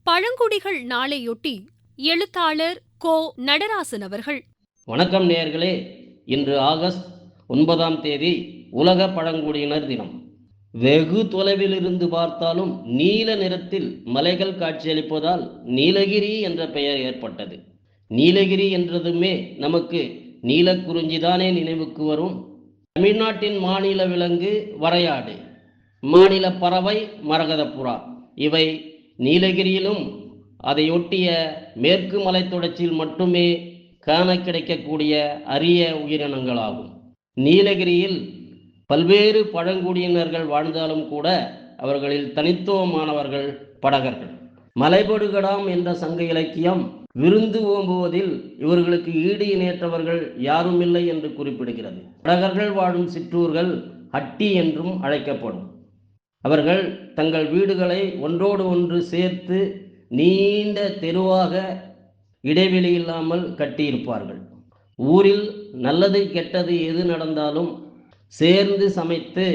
பழங்குடிகள் நாளையொட்டி எழுத்தாளர் கோ. நடராசன் அவர்கள். வணக்கம் நேயர்களே. இன்று ஆகஸ்ட் 9ஆம் தேதி உலக பழங்குடியினர் தினம். வெகு தொலைவில் இருந்து பார்த்தாலும் நீல நிறத்தில் மலைகள் காட்சியளிப்பதால் நீலகிரி என்ற பெயர் ஏற்பட்டது. நீலகிரி என்றதுமே நமக்கு நீலக்குறிஞ்சிதானே நினைவுக்கு வரும். தமிழ்நாட்டின் மாநில விலங்கு வரையாடு, மாநில பறவை மரகதப்புறா. இவை நீலகிரியிலும் அதையொட்டிய மேற்கு மலைத்தொடர்ச்சியில் மட்டுமே காண கிடைக்கக்கூடிய அரிய உயிரினங்களாகும். நீலகிரியில் பல்வேறு பழங்குடியினர்கள் வாழ்ந்தாலும் கூட அவர்களில் தனித்துவமானவர்கள் படகர்கள். மலைபடுகடாம் என்ற சங்க இலக்கியம் விருந்து ஓம்புவதில் இவர்களுக்கு ஈடு இணையற்றவர்கள் யாரும் இல்லை என்று குறிப்பிடுகிறது. படகர்கள் வாழும் சிற்றூர்கள் ஹட்டி என்றும் அழைக்கப்படும். அவர்கள் தங்கள் வீடுகளை ஒன்றோடு ஒன்று சேர்த்து நீண்ட தெருவாக இடைவெளி இல்லாமல் கட்டியிருப்பார்கள். ஊரில் நல்லது கெட்டது எது நடந்தாலும் சேர்ந்து சமைத்து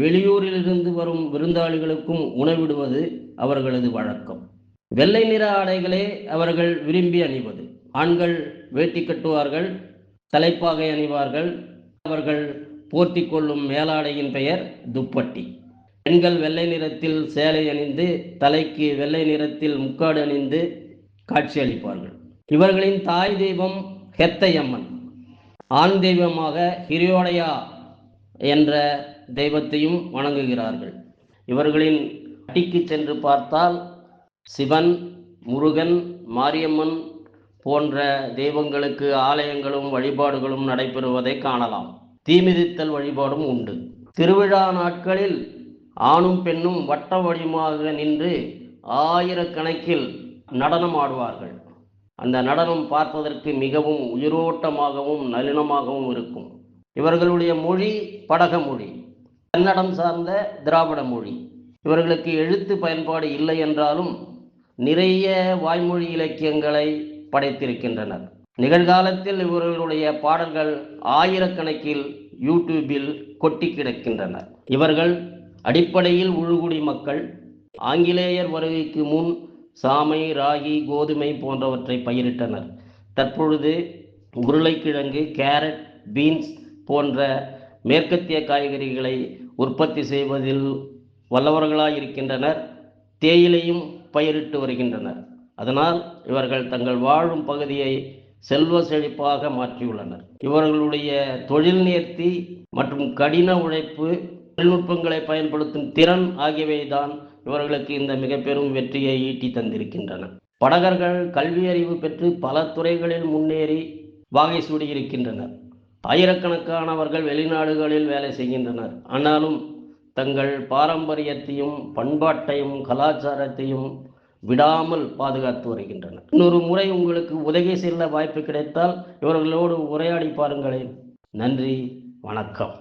வெளியூரிலிருந்து வரும் விருந்தாளிகளுக்கும் உணவிடுவது அவர்களது வழக்கம். வெள்ளை நிற ஆடைகளே அவர்கள் விரும்பி அணிவது. ஆண்கள் வேட்டி கட்டுவார்கள், தலைப்பாகை அணிவார்கள். அவர்கள் போர்த்தி கொள்ளும் மேலாடையின் பெயர் துப்பட்டி. பெண்கள் வெள்ளை நிறத்தில் சேலை அணிந்து தலைக்கு வெள்ளை நிறத்தில் முக்காடு அணிந்து காட்சியளிப்பார்கள். இவர்களின் தாய் தெய்வம் ஹெத்தையம்மன், ஆண் தெய்வமாக ஹிரியோடையா என்ற தெய்வத்தையும் வணங்குகிறார்கள். இவர்களின் அடிக்கு சென்று பார்த்தால் சிவன், முருகன், மாரியம்மன் போன்ற தெய்வங்களுக்கு ஆலயங்களும் வழிபாடுகளும் நடைபெறுவதை காணலாம். தீமிதித்தல் வழிபாடும் உண்டு. திருவிழா நாட்களில் ஆணும் பெண்ணும் வட்ட வடிவமாக நின்று ஆயிரக்கணக்கில் நடனம் ஆடுவார்கள். அந்த நடனம் பார்ப்பதற்கு மிகவும் உயிரோட்டமாகவும் நளினமாகவும் இருக்கும். இவர்களுடைய மொழி படக மொழி, கன்னடம் சார்ந்த திராவிட மொழி. இவர்களுக்கு எழுத்து பயன்பாடு இல்லை என்றாலும் நிறைய வாய்மொழி இலக்கியங்களை படைத்திருக்கின்றனர். நிகழ்காலத்தில் இவர்களுடைய பாடல்கள் ஆயிரக்கணக்கில் யூடியூபில் கொட்டி கிடக்கின்றன. இவர்கள் அடிப்படையில் உழுகுடி மக்கள். ஆங்கிலேயர் வருகைக்கு முன் சாமை, ராகி, கோதுமை போன்றவற்றை பயிரிட்டனர். தற்பொழுது உருளைக்கிழங்கு, கேரட், பீன்ஸ் போன்ற மேற்கத்திய காய்கறிகளை உற்பத்தி செய்வதில் வல்லவர்களாக இருக்கின்றனர். தேயிலையும் பயிரிட்டு வருகின்றனர். அதனால் இவர்கள் தங்கள் வாழும் பகுதியை செல்வ செழிப்பாக மாற்றியுள்ளனர். இவர்களுடைய தொழில் நேர்த்தி மற்றும் கடின உழைப்பு, தொழில்நுட்பங்களை பயன்படுத்தும் திறன் ஆகியவைதான் இவர்களுக்கு இந்த மிக பெரும் வெற்றியை ஈட்டி தந்திருக்கின்றன. படகர்கள் கல்வி அறிவு பெற்று பல துறைகளில் முன்னேறி வாகை சூடியிருக்கின்றனர். ஆயிரக்கணக்கானவர்கள் வெளிநாடுகளில் வேலை செய்கின்றனர். ஆனாலும் தங்கள் பாரம்பரியத்தையும் பண்பாட்டையும் கலாச்சாரத்தையும் விடாமல் பாதுகாத்து வருகின்றனர். இன்னொரு முறை உங்களுக்கு உதவி செல்ல வாய்ப்பு கிடைத்தால் இவர்களோடு உரையாடி பாருங்களேன். நன்றி, வணக்கம்.